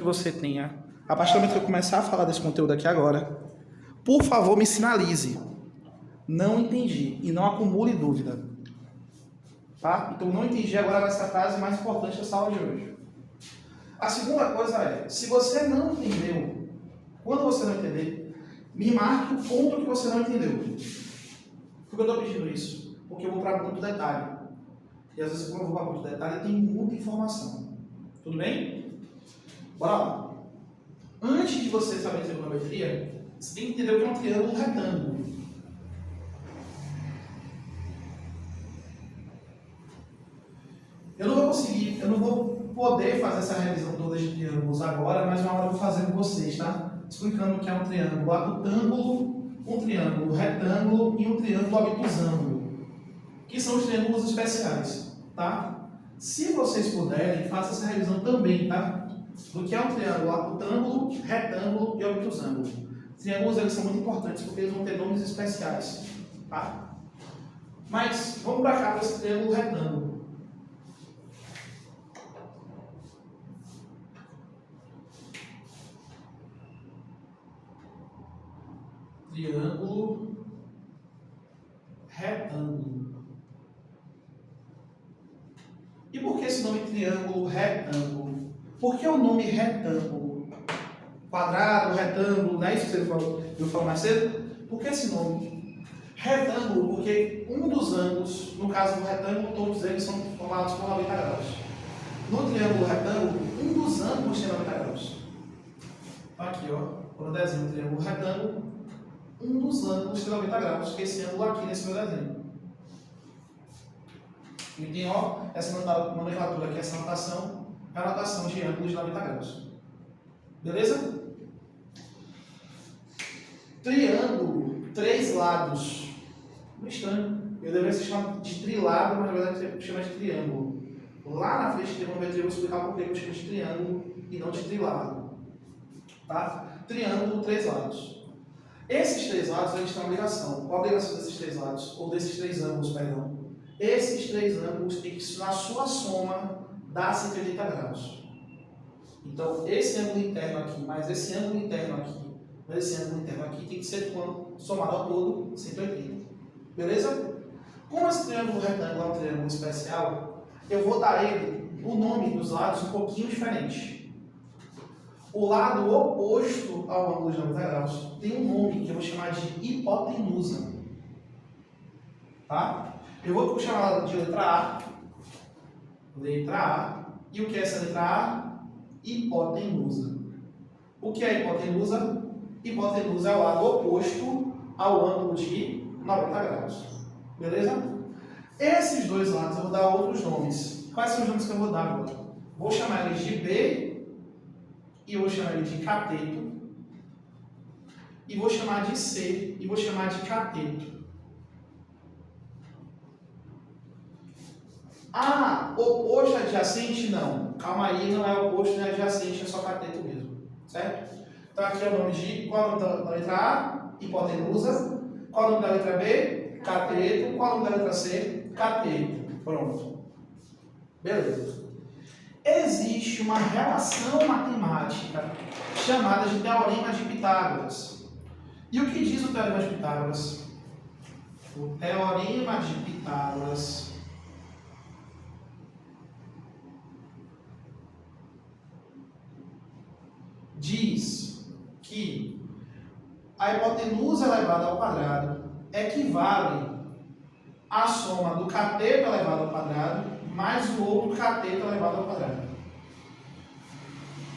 você tenha, a partir do momento que eu começar a falar desse conteúdo aqui agora, por favor, me sinalize. Não entendi e não acumule dúvida. Tá? Então, não entendi, agora vai ser a frase mais importante dessa aula de hoje. A segunda coisa é, se você não entendeu, quando você não entender, me marque o ponto que você não entendeu. Por que eu estou pedindo isso? Porque eu vou para muito detalhe. E às vezes, quando eu vou para muito detalhe, tem muita informação. Tudo bem? Bora lá. Antes de você saber trigonometria, você tem que entender o que é um triângulo retângulo. Eu não vou poder fazer essa revisão toda de triângulos agora, mas uma hora eu vou fazer com vocês, tá? Explicando o que é um triângulo acutângulo, um triângulo retângulo e um triângulo obtusângulo, que são os triângulos especiais, tá? Se vocês puderem, façam essa revisão também, tá? Do que é um triângulo acutângulo, retângulo e obtusângulo. Triângulos eles são muito importantes porque eles vão ter nomes especiais, tá? Mas vamos para cá para esse triângulo retângulo. Triângulo retângulo. E por que esse nome triângulo retângulo? Por que o nome retângulo? Quadrado, retângulo, não é isso que você falou mais cedo? Por que esse nome? Retângulo, porque um dos ângulos, no caso do retângulo, todos eles são formados por 90 graus. No triângulo retângulo, um dos ângulos tem 90 graus. Aqui, ó, quando eu desenho o triângulo retângulo, um dos ângulos tem 90 graus, que é esse ângulo aqui nesse meu desenho. E tem, ó, essa nomenclatura aqui, essa notação, é a notação de ângulos de 90 graus. Beleza? Triângulo, três lados. Muito estranho. Eu deveria ser chamado de trilado, mas na verdade eu chamo de triângulo. Lá na frente de trigonometria eu vou explicar por que eu chamo de triângulo e não de trilado. Tá? Triângulo, três lados. Esses três lados, eles têm uma obrigação. Qual a obrigação desses três lados? Ou desses três ângulos, perdão. Esses três ângulos têm que, na sua soma, dar 180 graus. Então, esse ângulo interno aqui, mais esse ângulo interno aqui, mais esse ângulo interno aqui, tem que ser somado ao todo 180. Beleza? Como esse triângulo retângulo é um triângulo especial, eu vou dar ele o nome dos lados um pouquinho diferente. O lado oposto ao ângulo de 90 graus tem um nome que eu vou chamar de hipotenusa. Tá? Eu vou chamar ela de letra A. Letra A. E o que é essa letra A? Hipotenusa. O que é hipotenusa? Hipotenusa é o lado oposto ao ângulo de 90 graus. Beleza? Esses dois lados eu vou dar outros nomes. Quais são os nomes que eu vou dar agora? Vou chamar eles de B. E vou chamar ele de cateto, e vou chamar de C, e vou chamar de cateto. Ah, oposto adjacente? Não. Calma aí, não é oposto nem adjacente, é só cateto mesmo. Certo? Então aqui é o nome de, qual é o nome da letra A? Hipotenusa. Qual é o nome da letra B? Cateto. Qual é o nome da letra C? Cateto. Pronto. Beleza. Existe uma relação matemática chamada de Teorema de Pitágoras. E o que diz o Teorema de Pitágoras? O Teorema de Pitágoras diz que a hipotenusa elevada ao quadrado equivale à soma do cateto elevado ao quadrado mais o outro cateto elevado ao quadrado.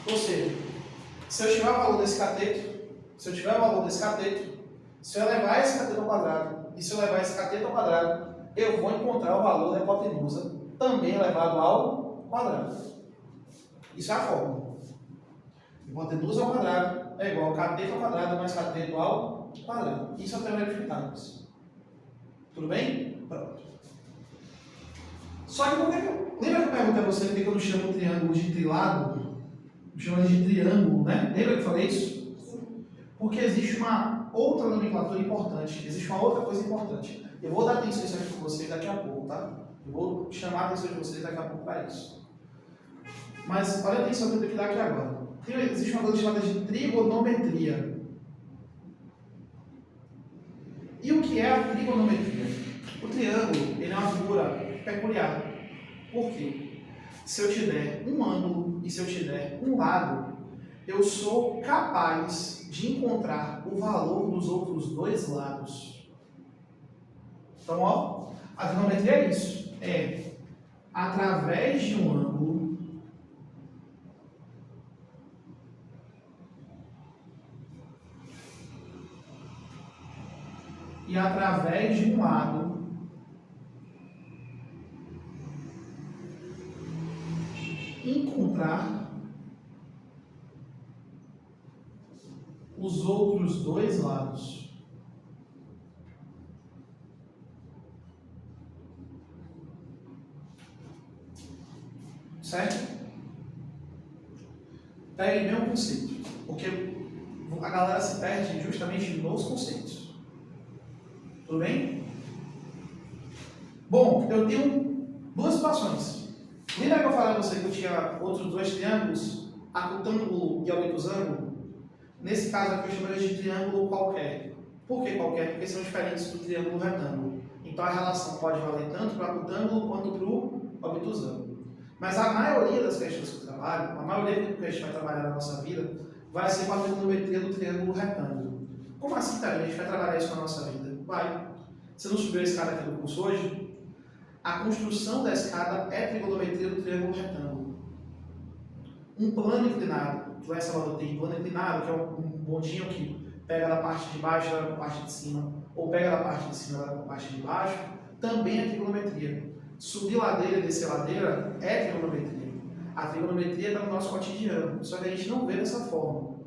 Ou seja, se eu tiver o valor desse cateto, se eu levar esse cateto ao quadrado e se eu levar esse cateto ao quadrado, eu vou encontrar o valor da hipotenusa também elevado ao quadrado. Isso é a fórmula. Hipotenusa ao quadrado é igual a cateto ao quadrado mais cateto ao quadrado. Isso é o teorema de Pitágoras. Tudo bem? Pronto. Só que lembra que eu perguntei a você por que eu não chamo o triângulo de trilado? Eu chamo ele de triângulo, né? Lembra que eu falei isso? Sim. Porque existe uma outra nomenclatura importante, existe uma outra coisa importante. Eu vou dar atenção a isso aqui com vocês daqui a pouco, tá? Eu vou chamar a atenção de vocês daqui a pouco para isso. Mas olha atenção que eu tenho que dar aqui agora. Tem uma existe uma coisa chamada de trigonometria. E o que é a trigonometria? O triângulo ele é uma figura peculiar. Por quê? Se eu te der um ângulo e se eu te der um lado, eu sou capaz de encontrar o valor dos outros dois lados. Então, ó, a trigonometria é isso. É através de um ângulo e através de um lado encontrar os outros dois lados. Certo? Pegue bem o conceito, porque a galera se perde justamente nos conceitos. Tudo bem? Bom, eu tenho duas situações. Lembra que eu falei a você que eu tinha outros dois triângulos, acutângulo e obtusângulo? Nesse caso aqui eu chamo eles de triângulo qualquer. Por que qualquer? Porque são diferentes do triângulo retângulo. Então a relação pode valer tanto para o acutângulo quanto para o obtusângulo. Mas a maioria das questões que eu trabalho, a maioria que a gente vai trabalhar na nossa vida, vai ser com a trigonometria do triângulo retângulo. Como assim, cara? A gente vai trabalhar isso na nossa vida? Vai. Você não subiu a escada aqui do curso hoje? A construção da escada é trigonometria do triângulo retângulo. Um plano inclinado, que lá em Salvador tem plano inclinado, que é um bondinho que pega da parte de baixo e leva para a parte de cima, ou pega da parte de cima e leva para a parte de baixo, também é trigonometria. Subir ladeira e descer ladeira é trigonometria. A trigonometria está no nosso cotidiano, só que a gente não vê dessa forma.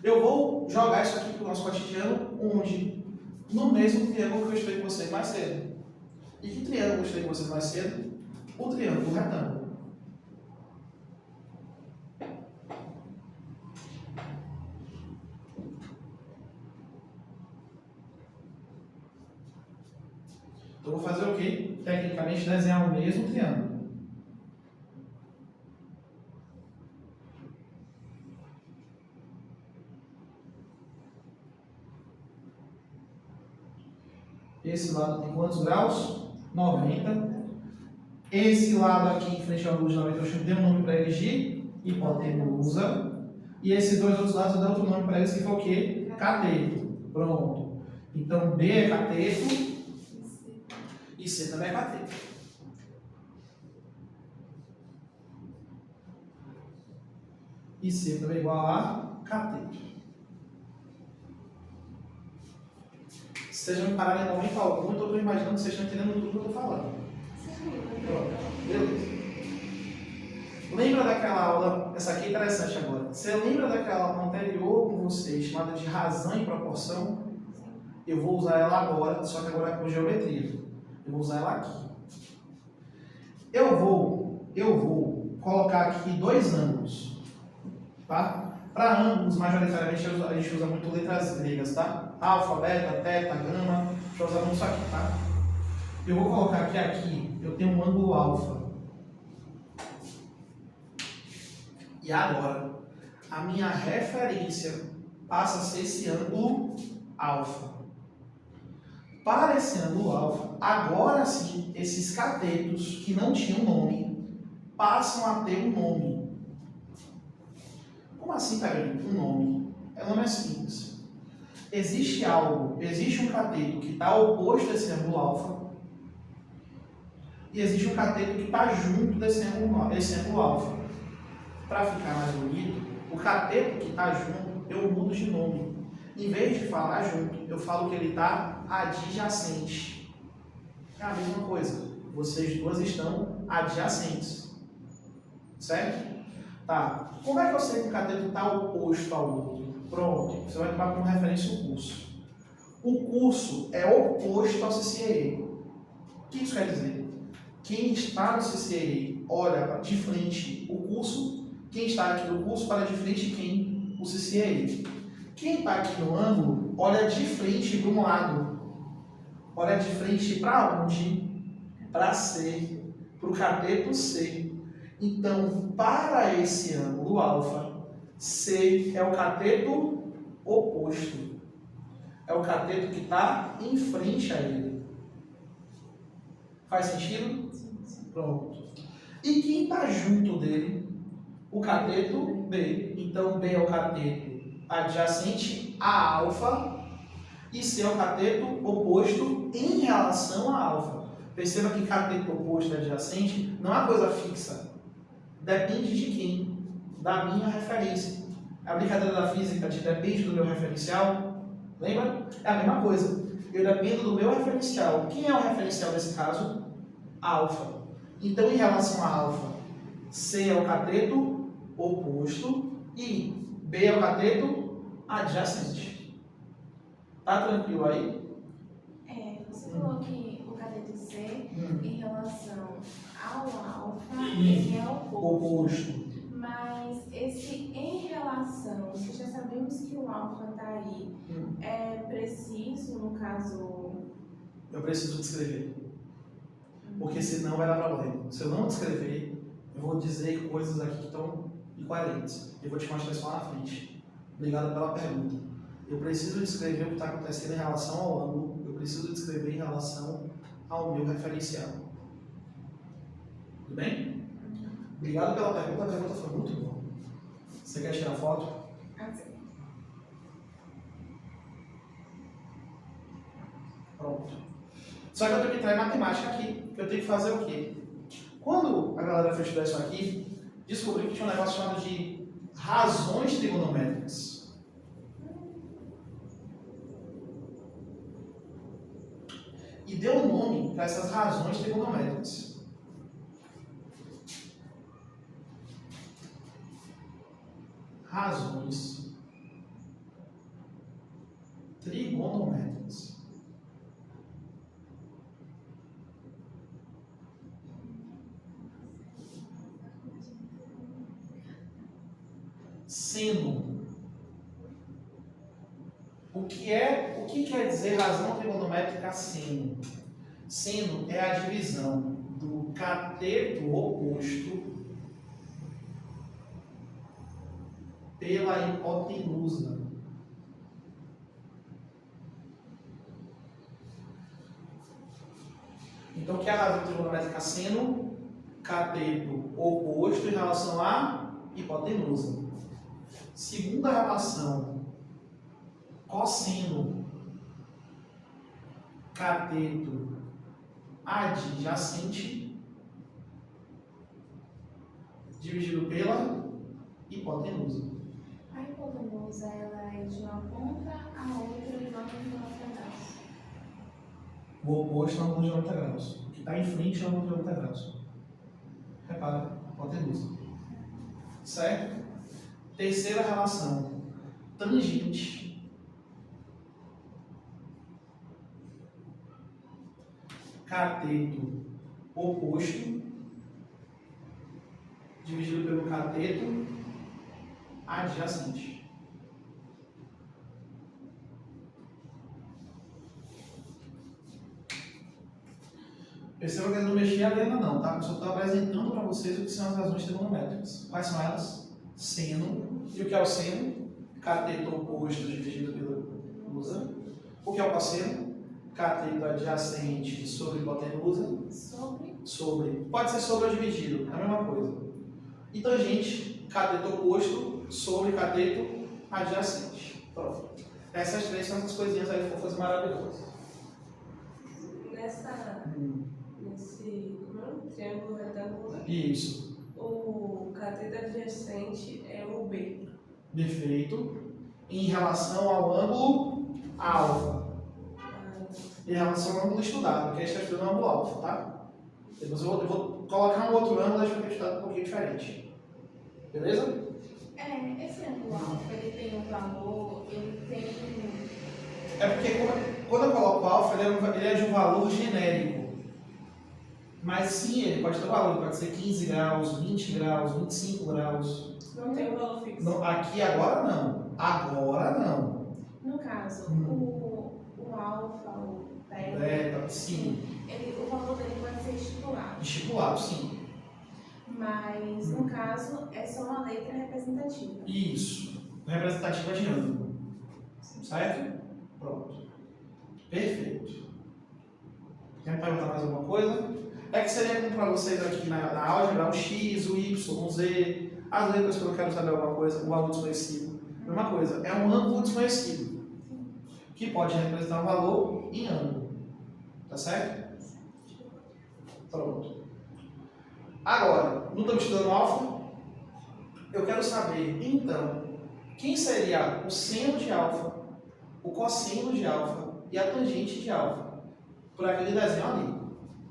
Eu vou jogar isso aqui para o nosso cotidiano, onde? No mesmo triângulo que eu estudei com vocês mais cedo. E que triângulo eu estudei com vocês mais cedo? O triângulo retângulo. Então, eu vou fazer o quê? Tecnicamente, desenhar o mesmo triângulo. Esse lado tem quantos graus? 90. Esse lado aqui, em frente ao ângulo de 90, eu dei um nome para eles de hipotenusa. E esses dois outros lados eu dei outro nome para eles, que foi o quê? Cateto. Pronto. Então, B é cateto. E C também é cateto. E C também é igual a cateto. Vocês não pararam em momento algum, eu estou imaginando que vocês estão entendendo tudo que eu estou falando. Pronto. Beleza. Lembra daquela aula, essa aqui é interessante agora. Você lembra daquela aula anterior com vocês, chamada de razão e proporção? Eu vou usar ela agora, só que agora é com geometria. Eu vou usar ela aqui. Eu vou colocar aqui dois ângulos, tá? Para ângulos, majoritariamente, a gente usa muito letras gregas, tá? Alfa, beta, teta, gama, a gente usa muito isso aqui, tá? Eu vou colocar que aqui eu tenho um ângulo alfa. E agora, a minha referência passa a ser esse ângulo alfa. Para esse ângulo alfa, agora sim, esses catetos que não tinham nome, passam a ter um nome. Como assim, Carolina? Um nome? O nome é simples. Existe um cateto que está oposto a esse ângulo alfa, e existe um cateto que está junto desse ângulo alfa. Para ficar mais bonito, o cateto que está junto, eu mudo de nome. Em vez de falar junto, eu falo que ele está adjacente. É a mesma coisa. Vocês duas estão adjacentes. Certo? Tá. Como é que eu sei que o cateto está oposto ao outro? Pronto. Você vai tomar como referência o curso. O curso é oposto ao CCA. O que isso quer dizer? Quem está no CCA olha de frente o curso. Quem está aqui no curso para de frente quem? O CCA. Quem está aqui no ângulo olha de frente para um lado. Olha de frente para onde? Para C. Para o cateto C. Então, para esse ângulo alfa, C é o cateto oposto. É o cateto que está em frente a ele. Faz sentido? Pronto. E quem está junto dele? O cateto B. Então, B é o cateto adjacente a alfa e C é o cateto oposto em relação a alfa. Perceba que cateto oposto e adjacente não é uma coisa fixa. Depende de quem? Da minha referência. A brincadeira da física de depende do meu referencial. Lembra? É a mesma coisa. Eu dependo do meu referencial. Quem é o referencial nesse caso? Alfa. Então, em relação a alfa, C é o cateto oposto e B é o cateto adjacente. Tá tranquilo aí? Você falou que o cateto C, em relação ao alfa, ele é oposto. Mas esse em relação, se já sabemos que o alfa está aí, é preciso, no caso... Eu preciso descrever. Porque senão vai dar problema. Se eu não descrever, eu vou dizer coisas aqui que estão incoerentes. Eu vou te mostrar isso lá na frente. Obrigado pela pergunta. Eu preciso descrever o que está acontecendo em relação ao ângulo. Eu preciso descrever em relação ao meu referencial. Tudo bem? Obrigado pela pergunta. A pergunta foi muito boa. Você quer tirar foto? Sim. Pronto. Só que eu tenho que entrar em matemática aqui. Eu tenho que fazer o quê? Quando a galera foi estudar isso aqui, descobriu que tinha um negócio chamado de razões trigonométricas. E deu um nome para essas razões trigonométricas. Razões trigonométricas. Seno. O que quer dizer razão trigonométrica seno? Seno é a divisão do cateto oposto pela hipotenusa. Então, o que é a razão trigonométrica seno? Cateto oposto em relação à hipotenusa. Segunda relação, cosseno, cateto adjacente, dividido pela hipotenusa. A hipotenusa, ela é de uma ponta a outra e não de 90 graus. O oposto é um ângulo de 90 graus. O que está em frente é um ângulo de 90 graus. Repara, hipotenusa. Certo? Terceira relação, tangente, cateto oposto, dividido pelo cateto adjacente. Perceba que eu não mexi a lenda não, tá? Eu só estou apresentando para vocês o que são as razões trigonométricas. Quais são elas? Seno. E o que é o seno? Cateto oposto dividido pela hipotenusa. O que é o cosseno? Cateto adjacente sobre hipotenusa. Sobre. Pode ser sobre ou dividido, é a mesma coisa. E tangente, cateto oposto sobre cateto adjacente. Pronto. Essas três são as coisinhas aí fofas e maravilhosas. Nesse triângulo retângulo, Isso. o cateto adjacente é o B. Perfeito. Em relação ao ângulo alfa. Em relação ao ângulo estudado, que a gente está estudando o ângulo alfa, tá? Depois eu vou colocar um outro ângulo, deixa eu estudar um pouquinho diferente. Beleza? Esse ângulo alfa, ele tem um valor, ele tem... É porque quando eu coloco alfa, ele é de um valor genérico. Mas sim, ele pode ter um valor, pode ser 15 graus, 20 graus, 25 graus. Não tem um valor fixo. Não, aqui agora não. Agora não. No caso, o alfa, o beta, Sim. o valor dele pode ser estipulado. Estipulado, sim. Mas, no caso, é só uma letra representativa. Isso. Representativa de ângulo. Certo? Pronto. Perfeito. Quer perguntar mais alguma coisa? É que seria como para vocês aqui na álgebra, o x, o y, o z, as letras que eu quero saber alguma coisa, o valor desconhecido. Mesma coisa, é um ângulo desconhecido, que pode representar um valor em ângulo. Tá certo? Pronto. Agora, não estamos estudando alfa? Eu quero saber, então, quem seria o seno de alfa, o cosseno de alfa e a tangente de alfa, por aquele desenho ali.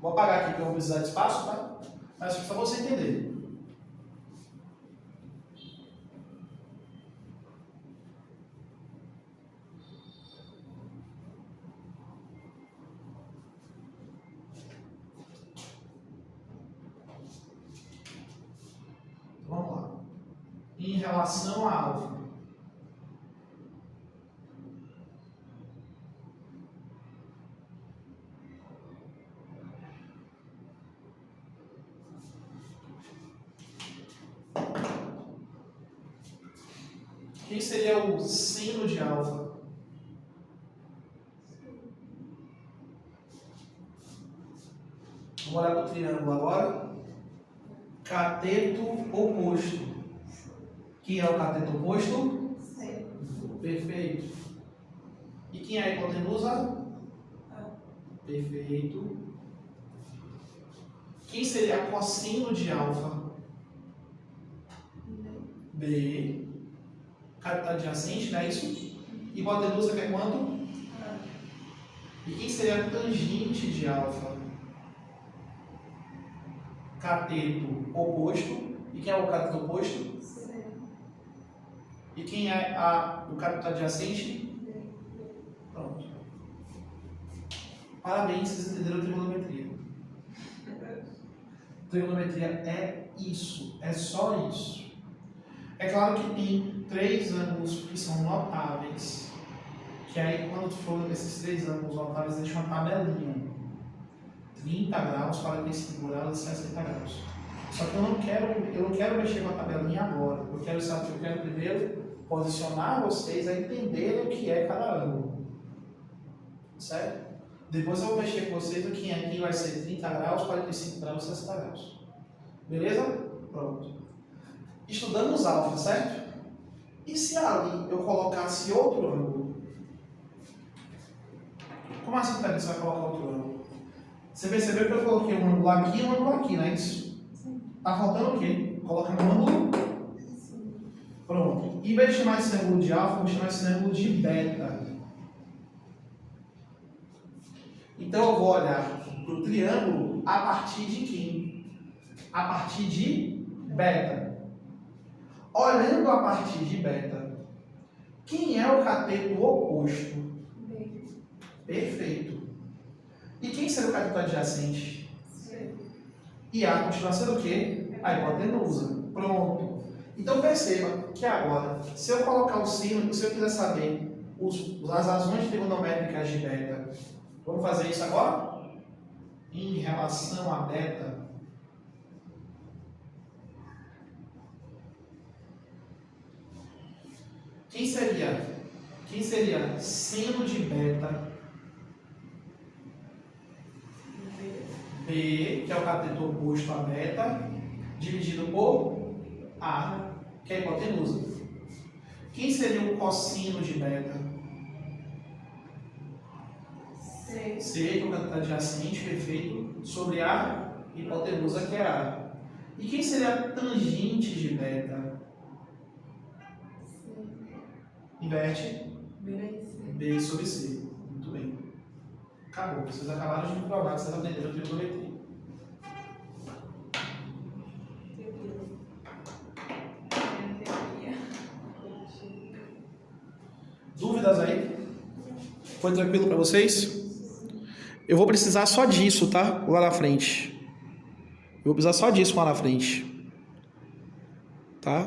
Vou apagar aqui porque eu vou precisar de espaço, tá? Mas só para você entender. Então, vamos lá. Em relação a alfa. Quem seria o seno de alfa? Vamos olhar para o triângulo agora. Cateto oposto. Quem é o cateto oposto? Perfeito. E quem é a hipotenusa? Perfeito. Quem seria a cosseno de alfa? B. Cateto adjacente, não é isso? Hipotenusa que é quanto? E quem seria a tangente de alfa? Cateto oposto. E quem é o cateto oposto? E quem é o cateto adjacente? Pronto. Parabéns, vocês entenderam a trigonometria. Trigonometria é isso, é só isso. É claro que tem 3 ângulos que são notáveis, que aí quando for esses 3 ângulos notáveis, deixa uma tabelinha. 30 graus, 45 graus e 60 graus. Só que eu não quero mexer com a tabelinha agora. Eu quero primeiro posicionar vocês a entenderem o que é cada ângulo. Certo? Depois eu vou mexer com vocês o que aqui vai ser 30 graus, 45 graus e 60 graus. Beleza? Pronto. Estudamos alfa, certo? E se ali eu colocasse outro ângulo? Como assim, Thalita, você vai colocar outro ângulo? Você percebeu que eu coloquei um ângulo aqui e um ângulo aqui, não é isso? Sim. Tá faltando o quê? Colocar um ângulo? Sim. Pronto. Em vez de chamar esse ângulo de alfa, eu vou chamar esse ângulo de beta. Então eu vou olhar para o triângulo a partir de quem? A partir de beta. Olhando a partir de beta, quem é o cateto oposto? B. Perfeito. E quem será o cateto adjacente? C. E A continua sendo o quê? A hipotenusa. Pronto. Então perceba que agora, se eu colocar o sino, se eu quiser saber as razões trigonométricas de beta, vamos fazer isso agora? Em relação a beta, quem seria seno de beta? B, que é o cateto oposto a beta, dividido por A, que é a hipotenusa. Quem seria o cosseno de beta? C. C, que é o cateto adjacente, perfeito, sobre a hipotenusa, que é A. E quem seria a tangente de beta? C. Inverte. B. B sobre C. Muito bem. Acabou. Vocês acabaram de me provar que vocês aprenderam trigonometria. Dúvidas aí? Foi tranquilo para vocês? Eu vou precisar só disso, tá? Lá na frente. Eu vou precisar só disso lá na frente. Tá?